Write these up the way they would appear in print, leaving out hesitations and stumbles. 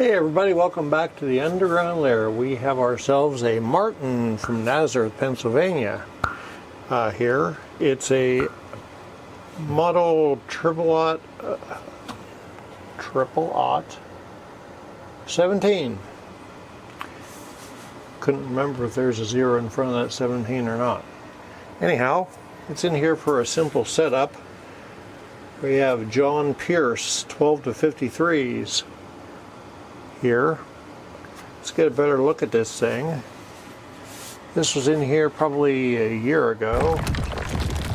Hey everybody, welcome back to the Underground Lair. We have ourselves a Martin from Nazareth, Pennsylvania here. It's a model triple aught 17. Couldn't remember if there's a 0 in front of that 17 or not. Anyhow, it's in here for a simple setup. We have John Pierce 12 to 53s here. Let's get a better look at this thing. This was in here probably a year ago.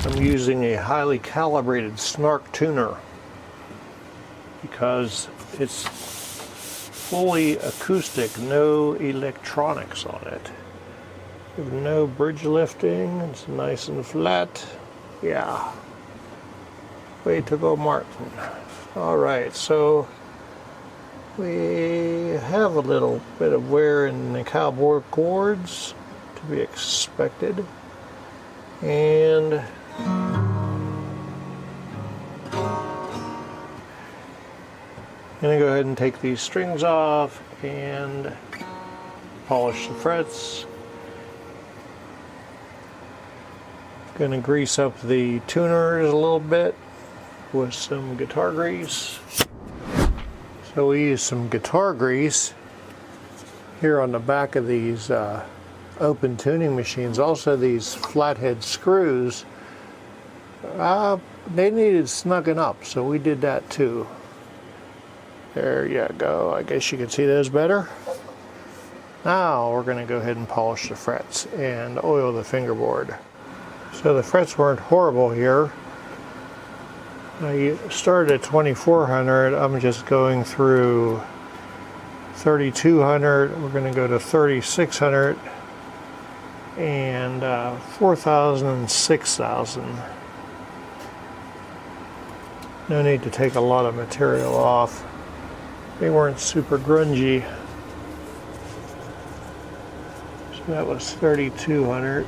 I'm using a highly calibrated snark tuner because it's fully acoustic, no electronics on it. We have no bridge lifting, it's nice and flat. Yeah, way to go, Martin. Alright, so we have a little bit of wear in the cowboy cords, to be expected. And I'm going to go ahead and take these strings off and polish the frets. Going to grease up the tuners a little bit with some guitar grease. So we use some guitar grease here on the back of these open tuning machines. Also these flathead screws, they needed snugging up, so we did that too. There you go. I guess you can see those better. Now we're going to go ahead and polish the frets and oil the fingerboard. So the frets weren't horrible here. I started at 2400. I'm just going through 3200. We're going to go to 3600 and 4000 and 6000. No need to take a lot of material off. They weren't super grungy. So that was 3200.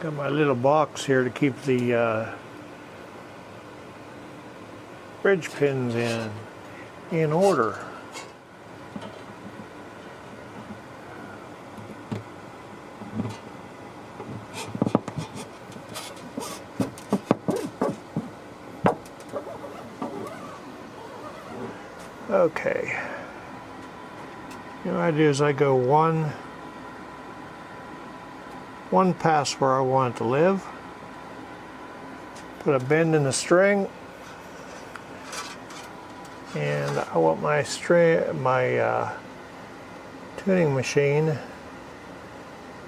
Got my little box here to keep the bridge pins in order. Okay. What I do is I go one pass where I want it to live, put a bend in the string, and I want my tuning machine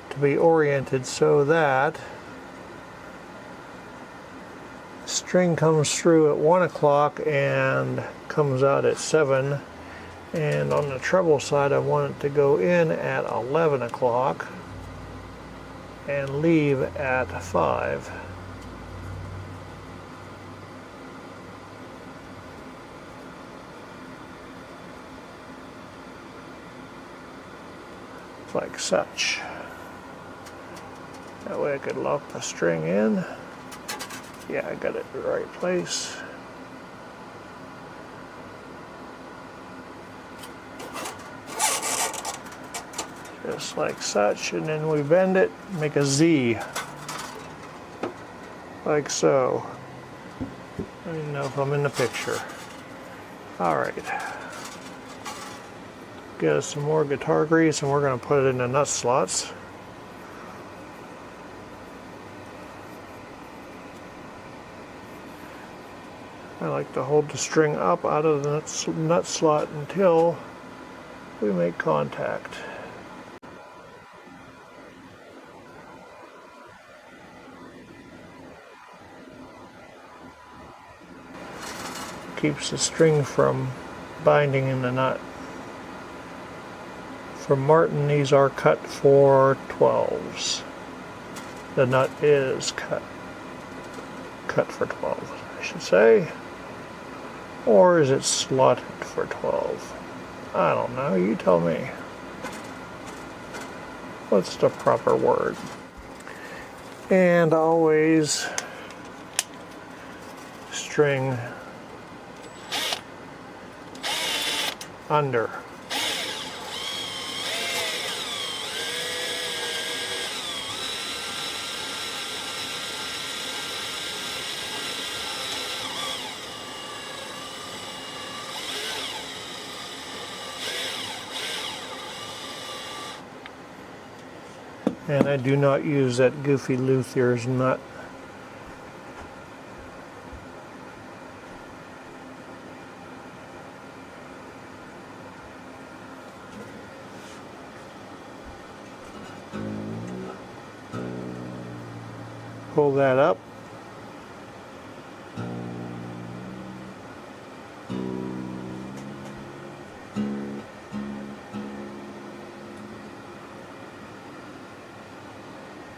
to be oriented so that the string comes through at 1 o'clock and comes out at 7, and on the treble side I want it to go in at 11 o'clock and leave at 5. Like such. That way I could lock the string in. Yeah, I got it in the right place. Just like such, and then we bend it, make a Z, like so. I don't even know if I'm in the picture. Alright. Get us some more guitar grease, and we're going to put it in the nut slots. I like to hold the string up out of the nut slot until we make contact. Keeps the string from binding in the nut. For Martin, these are cut for 12s. The nut is cut for 12, I should say. Or is it slotted for 12? I don't know, you tell me. What's the proper word? And always string under. And I do not use that goofy luthier's nut. Pull that up.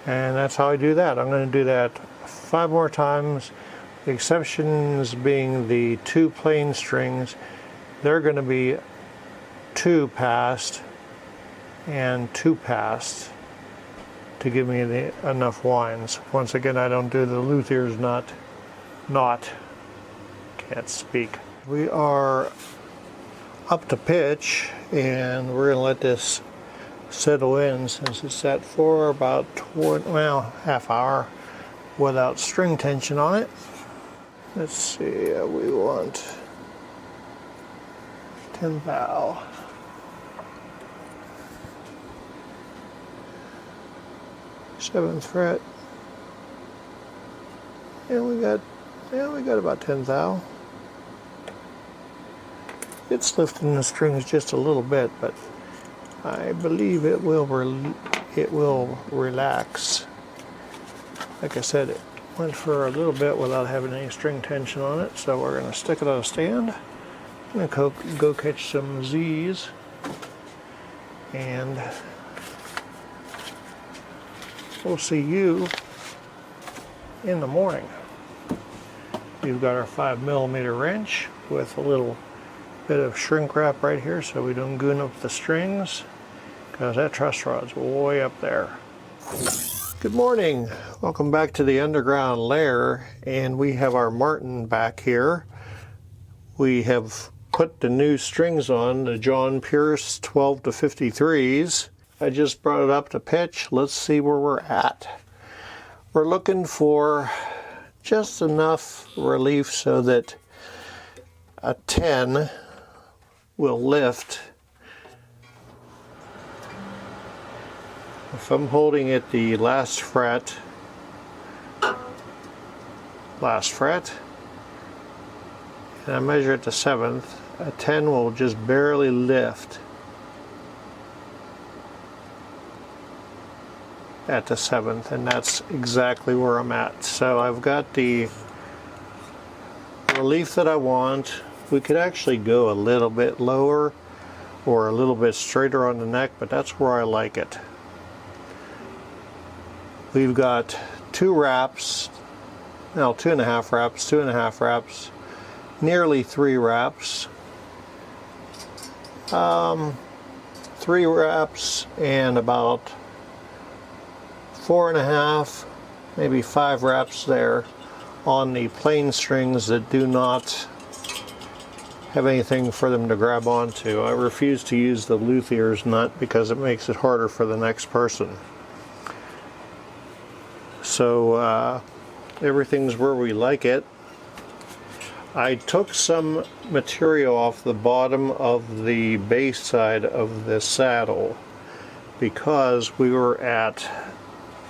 And that's how I do that. I'm going to do that 5 more times. The exceptions being the 2 plain strings. They're going to be 2 passed and 2 passed to give me enough winds. Once again, I don't do the luthier's knot. Can't speak. We are up to pitch, and we're going to let this settle in since it's set for about half hour without string tension on it. Let's see, we want 10th thou. Seventh fret. And we got about 10th thou. It's lifting the strings just a little bit, but I believe it will relax. Like I said, it went for a little bit without having any string tension on it, so we're going to stick it on a stand. I'm going to go catch some Z's, and we'll see you in the morning. We've got our 5mm wrench with a little bit of shrink wrap right here so we don't goon up the strings, because that truss rod's way up there. Good morning. Welcome back to the underground lair, and we have our Martin back here. We have put the new strings on, the John Pierce 12 to 53s. I just brought it up to pitch. Let's see where we're at. We're looking for just enough relief so that a 10 will lift. If I'm holding at the last fret, and I measure at the 7th, a 10 will just barely lift at the 7th, and that's exactly where I'm at. So I've got the relief that I want. We could actually go a little bit lower or a little bit straighter on the neck, but that's where I like it. We've got 2 wraps, now 2.5 wraps, nearly 3 wraps, 3 wraps and about 4.5, maybe 5 wraps there on the plain strings that do not have anything for them to grab onto. I refuse to use the luthier's nut because it makes it harder for the next person. So everything's where we like it. I took some material off the bottom of the bass side of the saddle because we were at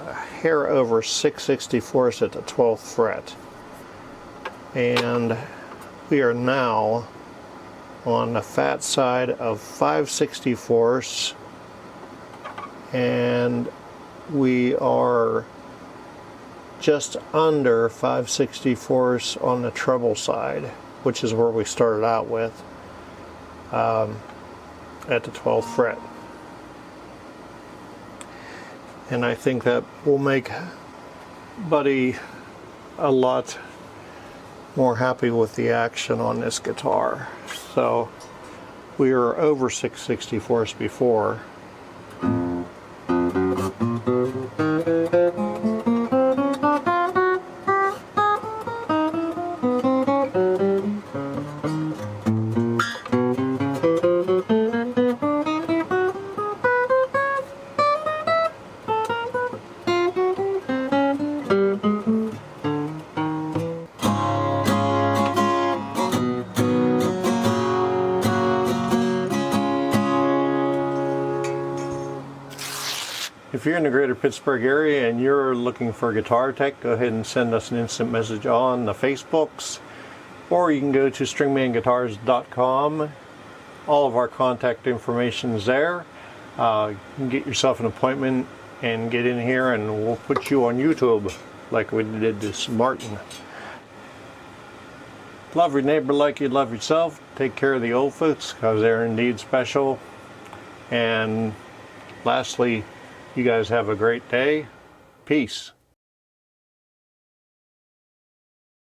a hair over 6/64 at the 12th fret, and we are now on the fat side of 5/64, and we are just under 5/64 on the treble side, which is where we started out with at the 12th fret. And I think that will make Buddy a lot more happy with the action on this guitar. So we were over 6/64 before. If you're in the greater Pittsburgh area and you're looking for a guitar tech, go ahead and send us an instant message on the Facebooks, or you can go to stringmanguitars.com. All of our contact information is there. You can get yourself an appointment and get in here, and we'll put you on YouTube like we did this Martin. Love your neighbor like you love yourself. Take care of the old folks, because they're indeed special. And lastly, you guys have a great day. Peace.